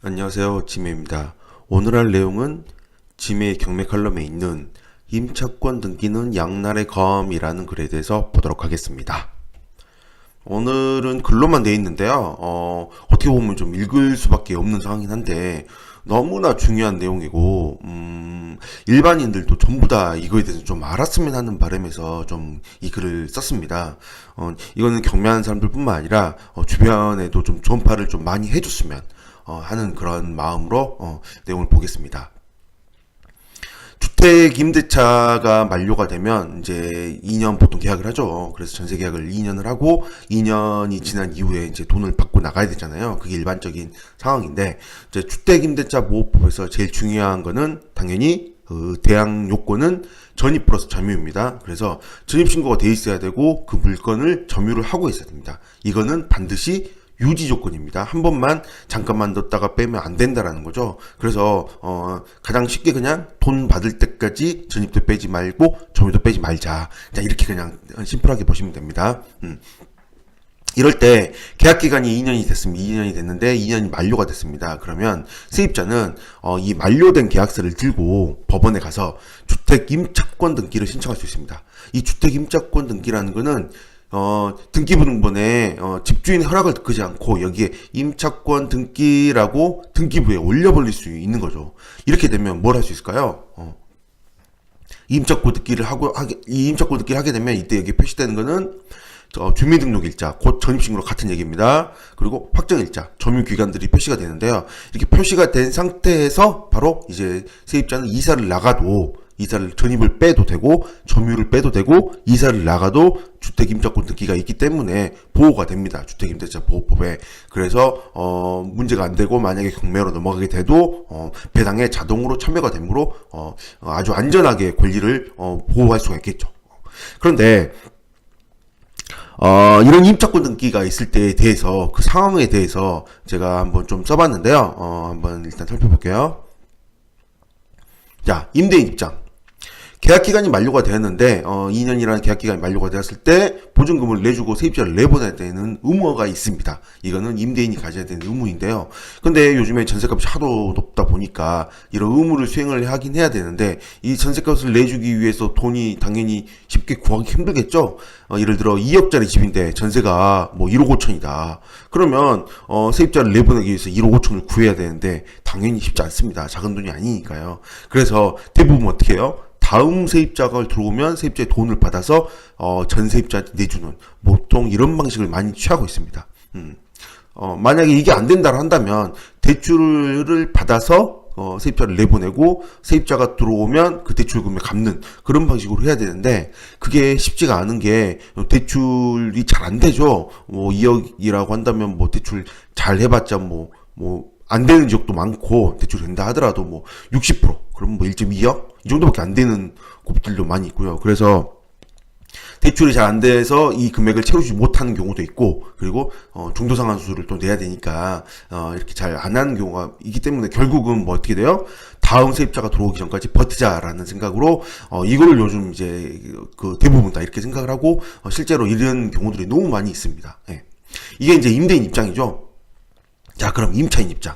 안녕하세요. 지메입니다. 오늘 할 내용은 지메 경매 칼럼에 있는 임차권 등기는 양날의 검이라는 글에 대해서 보도록 하겠습니다. 오늘은 글로만 되어 있는데요. 어떻게 보면 좀 읽을 수밖에 없는 상황이긴 한데 너무나 중요한 내용이고 일반인들도 전부 다 이거에 대해서 좀 알았으면 하는 바람에서 좀 이 글을 썼습니다. 이거는 경매하는 사람들뿐만 아니라 주변에도 좀 전파를 좀 많이 해줬으면 하는 그런 마음으로 내용을 보겠습니다. 주택 임대차가 만료가 되면 이제 2년 보통 계약을 하죠. 그래서 전세 계약을 2년을 하고 2년이 지난 이후에 이제 돈을 받고 나가야 되잖아요. 그게 일반적인 상황인데 이제 주택 임대차 보호법에서 제일 중요한 거는 당연히 대항 요건은 전입 플러스 점유입니다. 그래서 전입 신고가 돼 있어야 되고 그 물건을 점유를 하고 있어야 됩니다. 이거는 반드시 유지 조건입니다. 한 번만 잠깐만 넣었다가 빼면 안 된다라는 거죠. 그래서 가장 쉽게 그냥 돈 받을 때까지 전입도 빼지 말고 점유도 빼지 말자. 자, 이렇게 그냥 심플하게 보시면 됩니다. 이럴 때 계약 기간이 2년이 됐습니다. 2년이 됐는데 2년이 만료가 됐습니다. 그러면 세입자는 이 만료된 계약서를 들고 법원에 가서 주택 임차권 등기를 신청할 수 있습니다. 이 주택 임차권 등기라는 거는 등기부등본에 집주인의 허락을 듣지 않고 여기에 임차권 등기라고 등기부에 올려버릴 수 있는 거죠. 이렇게 되면 뭘 할 수 있을까요? 임차권 등기를 하게 되면 이때 여기 표시되는 거는 주민등록일자, 곧 전입신고로 같은 얘기입니다. 그리고 확정일자, 점유기간들이 표시가 되는데요. 이렇게 표시가 된 상태에서 바로 이제 세입자는 이사를 나가도 전입을 빼도 되고 점유를 빼도 되고 이사를 나가도 주택임차권 등기가 있기 때문에 보호가 됩니다. 주택임대차 보호법에. 그래서 문제가 안 되고 만약에 경매로 넘어가게 돼도 배당에 자동으로 참여가 되므로 아주 안전하게 권리를 보호할 수가 있겠죠. 그런데 이런 임차권 등기가 있을 때에 대해서 그 상황에 대해서 제가 한번 좀 써봤는데요. 한번 일단 살펴볼게요. 자, 임대인 입장. 계약기간이 만료가 되었는데 2년이라는 계약기간이 만료가 되었을 때 보증금을 내주고 세입자를 내보내야 되는 의무가 있습니다. 이거는 임대인이 가져야 되는 의무인데요. 근데 요즘에 전세값이 하도 높다 보니까 이런 의무를 수행을 하긴 해야 되는데 이 전세값을 내주기 위해서 돈이 당연히 쉽게 구하기 힘들겠죠. 예를 들어 2억짜리 집인데 전세가 뭐 1억 5천이다. 그러면 세입자를 내보내기 위해서 1억 5천을 구해야 되는데 당연히 쉽지 않습니다. 작은 돈이 아니니까요. 그래서 대부분 어떻게 해요? 다음 세입자가 들어오면 세입자의 돈을 받아서 전 세입자한테 내주는 보통 이런 방식을 많이 취하고 있습니다. 만약에 이게 안 된다고 한다면 대출을 받아서 세입자를 내보내고 세입자가 들어오면 그 대출금을 갚는 그런 방식으로 해야 되는데 그게 쉽지가 않은 게 대출이 잘 안 되죠. 뭐 2억이라고 한다면 뭐 대출 잘 해봤자 안 되는 지역도 많고 대출이 된다 하더라도 뭐 60% 그럼 뭐 1.2억 이 정도밖에 안 되는 곳들도 많이 있고요. 그래서 대출이 잘 안 돼서 이 금액을 채우지 못하는 경우도 있고 그리고 중도상환수를 또 내야 되니까 이렇게 잘 안 하는 경우가 있기 때문에 결국은 뭐 어떻게 돼요? 다음 세입자가 들어오기 전까지 버티자라는 생각으로 이거를 요즘 이제 그 대부분 다 이렇게 생각을 하고 실제로 이런 경우들이 너무 많이 있습니다. 예. 이게 이제 임대인 입장이죠. 자, 그럼 임차인 입장.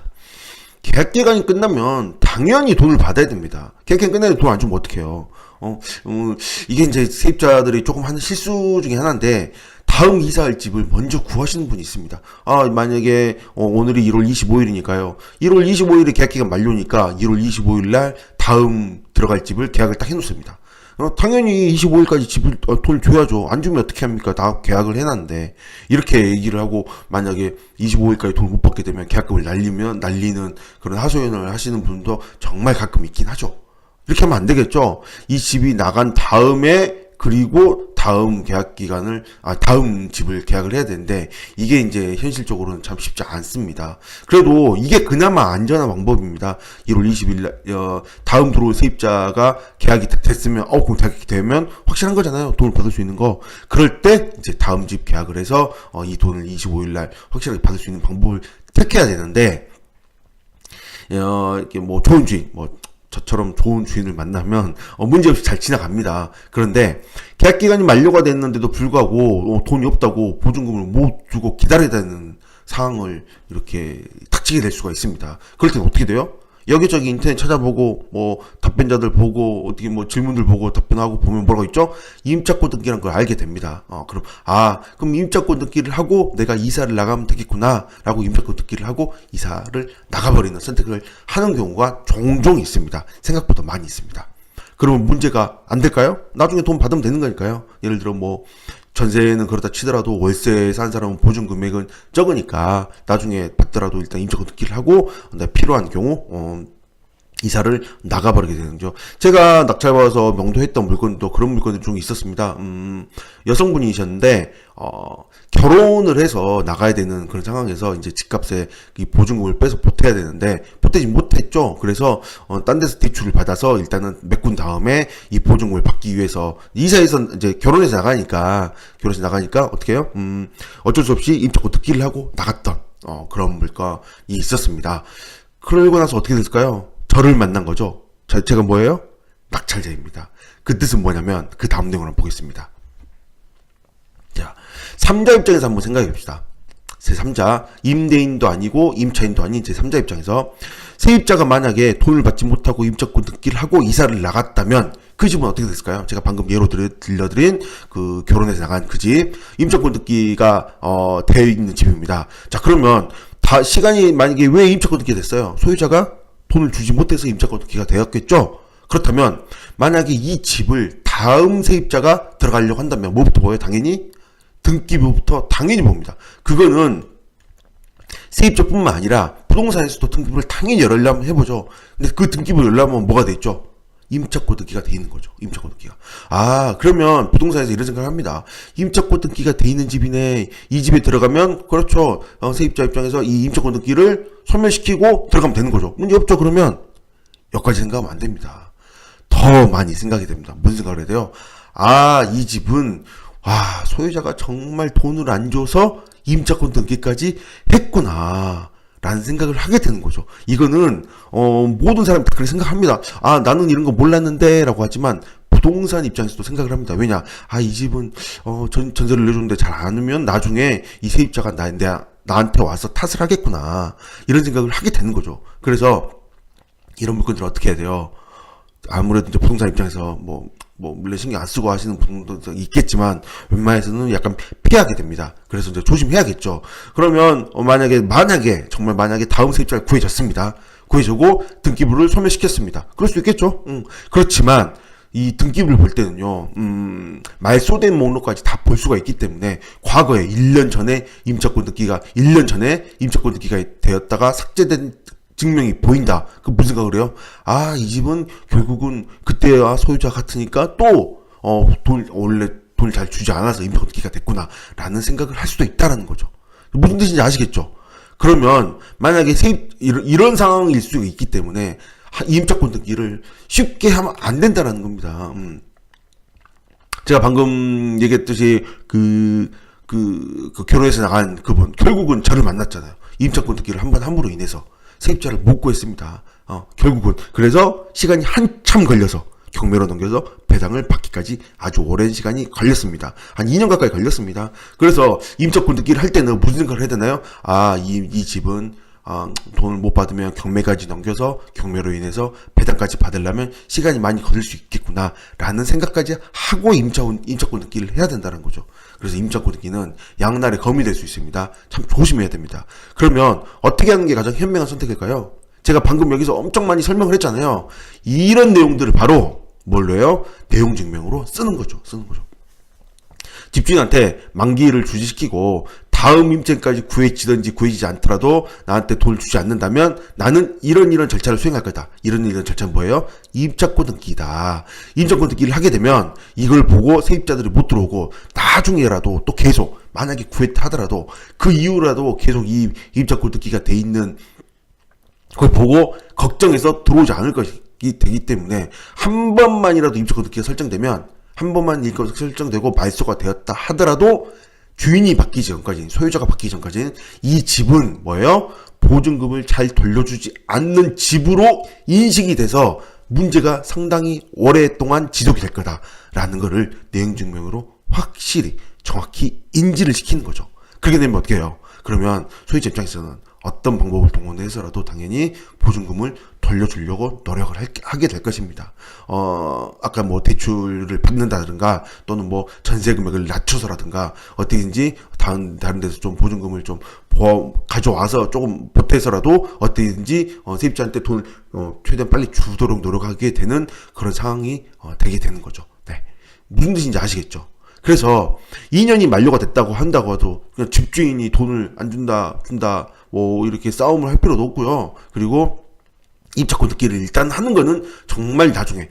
계약기간이 끝나면 당연히 돈을 받아야 됩니다. 계약기간 끝나는데 돈 안 주면 어떡해요. 이게 이제 세입자들이 조금 하는 실수 중에 하나인데 다음 이사할 집을 먼저 구하시는 분이 있습니다. 만약에 오늘이 1월 25일이니까요. 1월 25일에 계약기간 만료니까 1월 25일 날 다음 들어갈 집을 계약을 딱 해놓습니다. 당연히 25일까지 집을 돈을 줘야죠. 안 주면 어떻게 합니까? 다 계약을 해놨는데 이렇게 얘기를 하고 만약에 25일까지 돈을 못 받게 되면 계약금을 날리는 그런 하소연을 하시는 분도 정말 가끔 있긴 하죠. 이렇게 하면 안 되겠죠. 이 집이 나간 다음에 그리고 다음 다음 집을 계약을 해야 되는데 이게 이제 현실적으로는 참 쉽지 않습니다. 그래도 이게 그나마 안전한 방법입니다. 1월 20일 날 다음 들어올 세입자가 계약이 됐으면 그럼 계약이 되면 확실한 거잖아요. 돈을 받을 수 있는 거. 그럴 때 이제 다음 집 계약을 해서 이 돈을 25일 날 확실하게 받을 수 있는 방법을 택해야 되는데 이렇게 뭐 좋은 주인 저처럼 좋은 주인을 만나면 문제없이 잘 지나갑니다. 그런데 계약기간이 만료가 됐는데도 불구하고 돈이 없다고 보증금을 못 주고 기다려야 되는 상황을 이렇게 탁 닥치게 될 수가 있습니다. 그럴 때는 어떻게 돼요? 여기저기 인터넷 찾아보고 뭐 답변자들 보고 어떻게 뭐 질문들 보고 답변하고 보면 뭐라고 있죠? 임차권 등기라는 걸 알게 됩니다. 그럼 임차권 등기를 하고 내가 이사를 나가면 되겠구나라고 임차권 등기를 하고 이사를 나가버리는 선택을 하는 경우가 종종 있습니다. 생각보다 많이 있습니다. 그러면 문제가 안 될까요? 나중에 돈 받으면 되는 거니까요. 예를 들어 뭐 전세는 그렇다 치더라도 월세에 산 사람은 보증 금액은 적으니까 나중에 받더라도 일단 임차권 등기를 하고 필요한 경우 이사를 나가버리게 되는 거죠. 제가 낙찰받아서 명도했던 물건도 그런 물건들이 좀 있었습니다. 여성분이셨는데 결혼을 해서 나가야 되는 그런 상황에서 이제 집값에 이 보증금을 빼서 보태야 되는데 보태지 못했죠. 그래서 딴 데서 대출을 받아서 일단은 메꾼 다음에 이 보증금을 받기 위해서 이사해서 이제 결혼해서 나가니까 어떻게 해요? 어쩔 수 없이 임차권 등기를 하고 나갔던 그런 물건이 있었습니다. 그러고 나서 어떻게 됐을까요? 저를 만난 거죠. 제가 뭐예요? 낙찰자입니다. 그 뜻은 뭐냐면 그 다음 내용을 한번 보겠습니다. 자, 3자 입장에서 한번 생각해 봅시다. 제3자, 임대인도 아니고 임차인도 아닌 제3자 입장에서 세입자가 만약에 돈을 받지 못하고 임차권 등기를 하고 이사를 나갔다면 그 집은 어떻게 됐을까요? 제가 방금 예로 들려드린 그 결혼해서 나간 그 집, 임차권 등기가 되어 있는 집입니다. 자, 그러면 시간이 만약에 왜 임차권 등기가 됐어요? 소유자가 돈을 주지 못해서 임차권 등기가 되었겠죠? 그렇다면 만약에 이 집을 다음 세입자가 들어가려고 한다면 뭐부터 보여요? 당연히 등기부부터 당연히 봅니다. 그거는 세입자뿐만 아니라 부동산에서도 등기부를 당연히 열려면 해보죠. 근데 그 등기부를 열려면 뭐가 돼 있죠? 임차권 등기가 돼 있는 거죠. 임차권 등기가. 그러면 부동산에서 이런 생각을 합니다. 임차권 등기가 돼 있는 집이네. 이 집에 들어가면 그렇죠. 세입자 입장에서 이 임차권 등기를 소멸시키고 들어가면 되는 거죠. 문제 없죠. 그러면 여기까지 생각하면 안 됩니다. 더 많이 생각이 됩니다. 무슨 생각을 해야 돼요? 이 집은 소유자가 정말 돈을 안 줘서 임차권 등기까지 했구나 라는 생각을 하게 되는 거죠. 이거는 모든 사람이 다 그렇게 생각합니다. 나는 이런 거 몰랐는데 라고 하지만 부동산 입장에서도 생각을 합니다. 왜냐? 이 집은 전세를 내줬는데 잘 안 오면 나중에 이 세입자가 나한테 와서 탓을 하겠구나 이런 생각을 하게 되는 거죠. 그래서 이런 물건들을 어떻게 해야 돼요? 아무래도 이제 부동산 입장에서 물론 신경 안 쓰고 하시는 분도 있겠지만, 웬만해서는 약간 피하게 됩니다. 그래서 이제 조심해야겠죠. 그러면, 만약에 다음 세입자가 구해졌습니다. 구해지고, 등기부를 소멸시켰습니다. 그럴 수 있겠죠. 그렇지만, 이 등기부를 볼 때는요, 말소된 목록까지 다 볼 수가 있기 때문에, 과거에 1년 전에 임차권 등기가 되었다가 삭제된 증명이 보인다. 그 무슨 생각을 해요? 이 집은 결국은 그때와 소유자 같으니까 원래 돈을 잘 주지 않아서 임차권 등기가 됐구나. 라는 생각을 할 수도 있다라는 거죠. 무슨 뜻인지 아시겠죠? 그러면 만약에 이런 상황일 수 있기 때문에 임차권 등기를 쉽게 하면 안 된다라는 겁니다. 제가 방금 얘기했듯이 결혼해서 나간 그분 결국은 저를 만났잖아요. 임차권 등기를 함으로 인해서 세입자를 못 구했습니다. 결국은 그래서 시간이 한참 걸려서 경매로 넘겨서 배당을 받기까지 아주 오랜 시간이 걸렸습니다. 한 2년 가까이 걸렸습니다. 그래서 임차권 등기를 할 때는 무슨 생각을 해야 되나요? 이 집은 돈을 못 받으면 경매까지 넘겨서 경매로 인해서 배당까지 받으려면 시간이 많이 걸릴 수 있겠구나 라는 생각까지 하고 임차권 등기를 해야 된다는 거죠. 그래서 임차권 등기는 양날의 검이 될 수 있습니다. 참 조심해야 됩니다. 그러면 어떻게 하는 게 가장 현명한 선택일까요? 제가 방금 여기서 엄청 많이 설명을 했잖아요. 이런 내용들을 바로 뭘로 해요? 내용 증명으로 쓰는 거죠. 집주인한테 만기를 주시시키고 다음 임차인까지 구해지든지 구해지지 않더라도 나한테 돈을 주지 않는다면 나는 이런 절차를 수행할 거다. 이런 절차는 뭐예요? 임차권 등기다. 임차권 등기를 하게 되면 이걸 보고 세입자들이 못 들어오고 나중에라도 또 계속 만약에 구했다 하더라도 그 이후라도 계속 이 임차권 등기가 돼 있는 그걸 보고 걱정해서 들어오지 않을 것이 되기 때문에 한 번만이라도 임차권 등기가 설정되면 한 번만 일거가 설정되고 말소가 되었다 하더라도 주인이 바뀌기 전까지는, 소유자가 바뀌기 전까지는 이 집은 뭐예요? 보증금을 잘 돌려주지 않는 집으로 인식이 돼서 문제가 상당히 오랫동안 지속이 될 거다라는 거를 내용 증명으로 확실히 정확히 인지를 시키는 거죠. 그렇게 되면 어떻게 해요? 그러면 소유자 입장에서는 어떤 방법을 동원해서라도 당연히 보증금을 돌려주려고 노력을 하게 될 것입니다. 아까 뭐 대출을 받는다든가 또는 뭐 전세 금액을 낮춰서라든가 어떻게든지 다른 데서 좀 보증금을 좀 가져와서 조금 보태서라도 어떻게든지 세입자한테 돈을 최대한 빨리 주도록 노력하게 되는 그런 상황이 되게 되는 거죠. 네. 무슨 뜻인지 아시겠죠? 그래서 2년이 만료가 됐다고 한다고 해도 그냥 집주인이 돈을 안 준다 뭐 이렇게 싸움을 할 필요도 없고요. 그리고 입자권 듣기를 일단 하는 거는 정말 나중에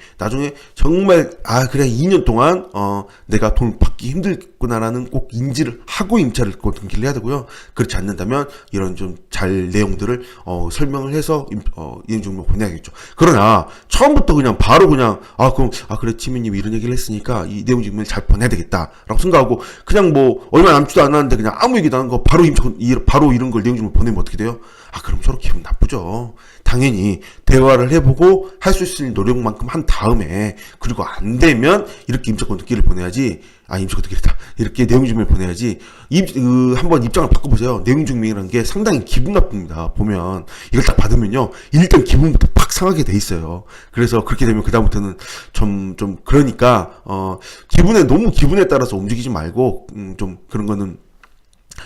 정말 그래 2년 동안 내가 돈 받기 힘들구나라는 꼭 인지를 하고 임차를 등기를 해야 되고요. 그렇지 않는다면 이런 좀 잘 내용들을 설명을 해서 이행증명 보내야겠죠. 그러나 처음부터 그냥 바로 그냥 그럼 그래 치미님이 이런 얘기를 했으니까 이 내용증명을 잘 보내야 되겠다라고 생각하고 그냥 뭐 얼마 남지도 않았는데 그냥 아무 얘기도 안 한 거 바로 바로 이런 걸 내용증명 보내면 어떻게 돼요? 그럼 서로 기분 나쁘죠. 당연히 대화를 해보고 할 수 있을 노력만큼 한 다음에 그리고 안 되면 이렇게 임차권 등기를 보내야지. 임차권 등기다. 이렇게 내용증명을 보내야지. 한번 입장을 바꿔보세요. 내용증명이라는 게 상당히 기분 나쁩니다. 보면 이걸 딱 받으면요, 일단 기분부터 팍 상하게 돼 있어요. 그래서 그렇게 되면 그 다음부터는 좀 그러니까 너무 기분에 따라서 움직이지 말고 좀 그런 거는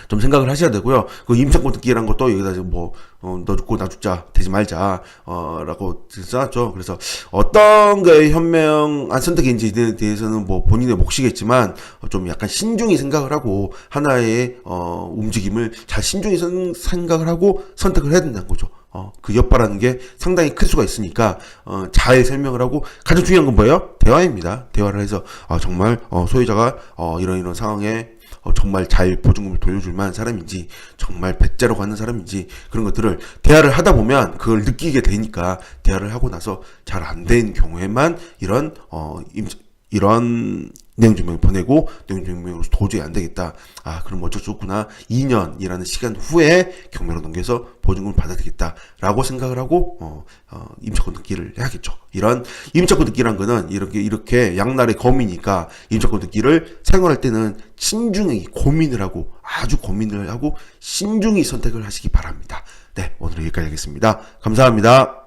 좀 생각을 하셔야 되고요. 그 임차권 등기라는 것도 여기다 뭐, 너 죽고 나 죽자, 되지 말자, 라고 써놨죠. 그래서 어떤 게 현명한 선택인지에 대해서는 뭐 본인의 몫이겠지만, 좀 약간 신중히 생각을 하고, 하나의, 움직임을 잘 신중히 생각을 하고 선택을 해야 된다는 거죠. 그 여파라는 게 상당히 클 수가 있으니까, 잘 설명을 하고, 가장 중요한 건 뭐예요? 대화입니다. 대화를 해서, 정말, 소유자가, 이런 상황에, 정말 잘 보증금을 돌려줄 만한 사람인지 정말 배째라고 하는 사람인지 그런 것들을 대화를 하다 보면 그걸 느끼게 되니까 대화를 하고 나서 잘 안 된 경우에만 이런 내용증명을 보내고 내용증명으로 도저히 안 되겠다. 그럼 어쩔 수 없구나. 2년이라는 시간 후에 경매로 넘겨서 보증금을 받아야 되겠다. 라고 생각을 하고, 임차권 등기를 해야겠죠. 이런 임차권 등기란 거는 이렇게 양날의 검이니까 임차권 등기를 사용할 때는 신중히 아주 고민을 하고 신중히 선택을 하시기 바랍니다. 네, 오늘은 여기까지 하겠습니다. 감사합니다.